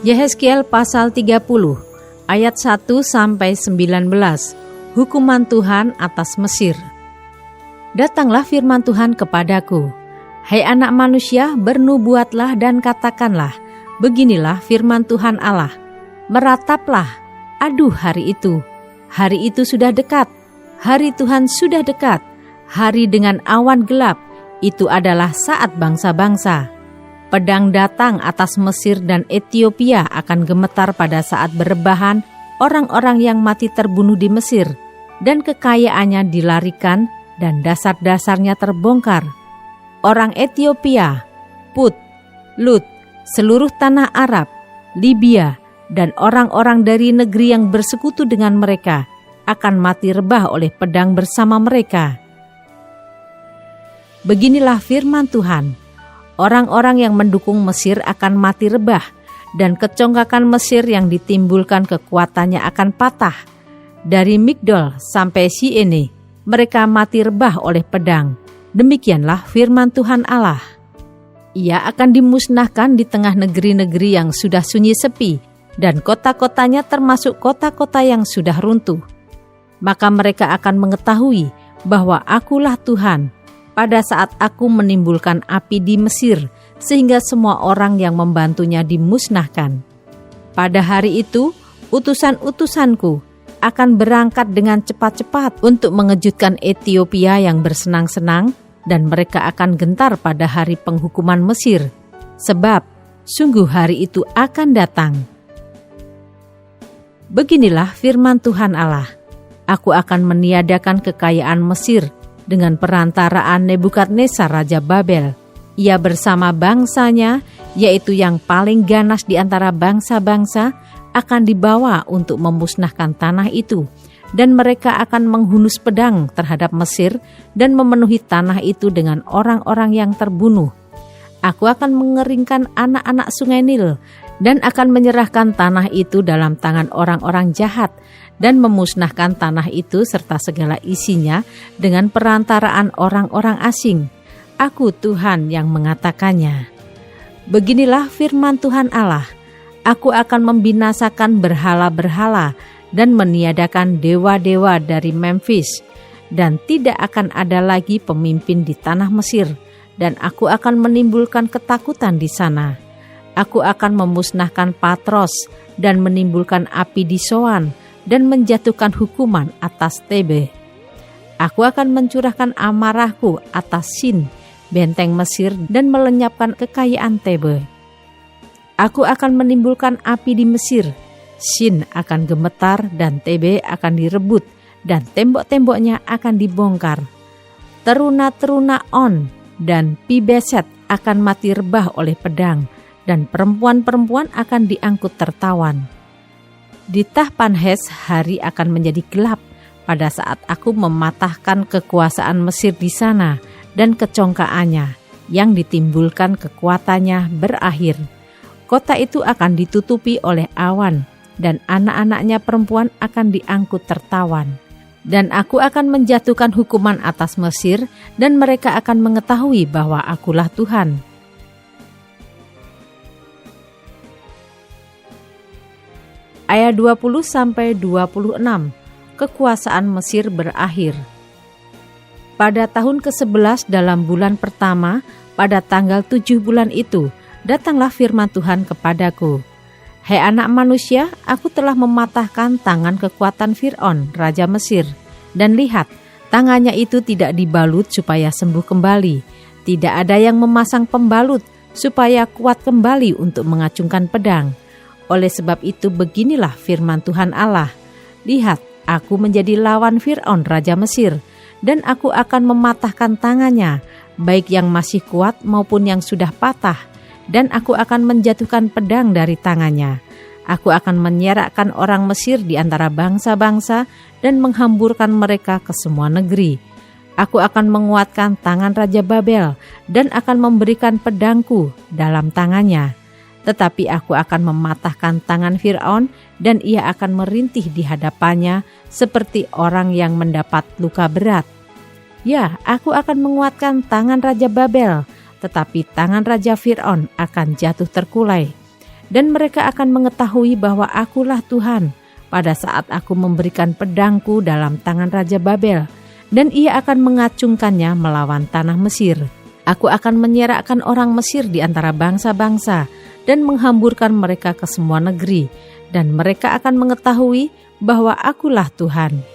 Yehezkiel pasal 30 ayat 1-19. Hukuman Tuhan atas Mesir. Datanglah firman Tuhan kepadaku, hai anak manusia, bernubuatlah dan katakanlah, beginilah firman Tuhan Allah, merataplah, aduh hari itu sudah dekat, hari Tuhan sudah dekat, hari dengan awan gelap, itu adalah saat bangsa-bangsa. Pedang datang atas Mesir dan Etiopia akan gemetar pada saat berebahan orang-orang yang mati terbunuh di Mesir, dan kekayaannya dilarikan dan dasar-dasarnya terbongkar. Orang Etiopia, Put, Lut, seluruh tanah Arab, Libya, dan orang-orang dari negeri yang bersekutu dengan mereka akan mati rebah oleh pedang bersama mereka. Beginilah firman Tuhan. Orang-orang yang mendukung Mesir akan mati rebah, dan kecongkakan Mesir yang ditimbulkan kekuatannya akan patah. Dari Migdol sampai Siene, mereka mati rebah oleh pedang. Demikianlah firman Tuhan Allah. Ia akan dimusnahkan di tengah negeri-negeri yang sudah sunyi sepi, dan kota-kotanya termasuk kota-kota yang sudah runtuh. Maka mereka akan mengetahui bahwa Akulah Tuhan, pada saat aku menimbulkan api di Mesir, sehingga semua orang yang membantunya dimusnahkan. Pada hari itu, utusan-utusanku akan berangkat dengan cepat-cepat untuk mengejutkan Etiopia yang bersenang-senang, dan mereka akan gentar pada hari penghukuman Mesir, sebab sungguh hari itu akan datang. Beginilah firman Tuhan Allah, aku akan meniadakan kekayaan Mesir dengan perantaraan Nebukadnezar Raja Babel. Ia bersama bangsanya, yaitu yang paling ganas di antara bangsa-bangsa, akan dibawa untuk memusnahkan tanah itu, dan mereka akan menghunus pedang terhadap Mesir dan memenuhi tanah itu dengan orang-orang yang terbunuh. Aku akan mengeringkan anak-anak sungai Nil dan akan menyerahkan tanah itu dalam tangan orang-orang jahat, dan memusnahkan tanah itu serta segala isinya dengan perantaraan orang-orang asing. Aku Tuhan yang mengatakannya. Beginilah firman Tuhan Allah, aku akan membinasakan berhala-berhala dan meniadakan dewa-dewa dari Memphis, dan tidak akan ada lagi pemimpin di tanah Mesir, dan aku akan menimbulkan ketakutan di sana. Aku akan memusnahkan Patros dan menimbulkan api di Soan, dan menjatuhkan hukuman atas Tebe. Aku akan mencurahkan amarahku atas Sin, benteng Mesir, dan melenyapkan kekayaan Tebe. Aku akan menimbulkan api di Mesir, Sin akan gemetar dan Tebe akan direbut, dan tembok-temboknya akan dibongkar. Teruna-teruna On dan Pibeset akan mati rebah oleh pedang, dan perempuan-perempuan akan diangkut tertawan. Di Tahpanhes hari akan menjadi gelap pada saat aku mematahkan kekuasaan Mesir di sana, dan kecongkaannya yang ditimbulkan kekuatannya berakhir. Kota itu akan ditutupi oleh awan, dan anak-anaknya perempuan akan diangkut tertawan. Dan aku akan menjatuhkan hukuman atas Mesir, dan mereka akan mengetahui bahwa Akulah Tuhan. Ayat 20-26, kekuasaan Mesir berakhir. Pada tahun ke-11 dalam bulan pertama, pada tanggal 7 bulan itu, datanglah firman Tuhan kepadaku. Hai anak manusia, aku telah mematahkan tangan kekuatan Fir'aun, Raja Mesir. Dan lihat, tangannya itu tidak dibalut supaya sembuh kembali. Tidak ada yang memasang pembalut supaya kuat kembali untuk mengacungkan pedang. Oleh sebab itu beginilah firman Tuhan Allah. Lihat, aku menjadi lawan Fir'aun Raja Mesir, dan aku akan mematahkan tangannya, baik yang masih kuat maupun yang sudah patah, dan aku akan menjatuhkan pedang dari tangannya. Aku akan menyerakkan orang Mesir di antara bangsa-bangsa dan menghamburkan mereka ke semua negeri. Aku akan menguatkan tangan Raja Babel dan akan memberikan pedangku dalam tangannya. Tetapi aku akan mematahkan tangan Fir'aun, dan ia akan merintih di hadapannya seperti orang yang mendapat luka berat. Ya, aku akan menguatkan tangan Raja Babel, tetapi tangan Raja Fir'aun akan jatuh terkulai. dan mereka akan mengetahui bahwa akulah Tuhan pada saat aku memberikan pedangku dalam tangan Raja Babel, dan ia akan mengacungkannya melawan tanah Mesir. Aku akan menyerakkan orang Mesir di antara bangsa-bangsa dan menghamburkan mereka ke semua negeri, dan mereka akan mengetahui bahwa akulah Tuhan.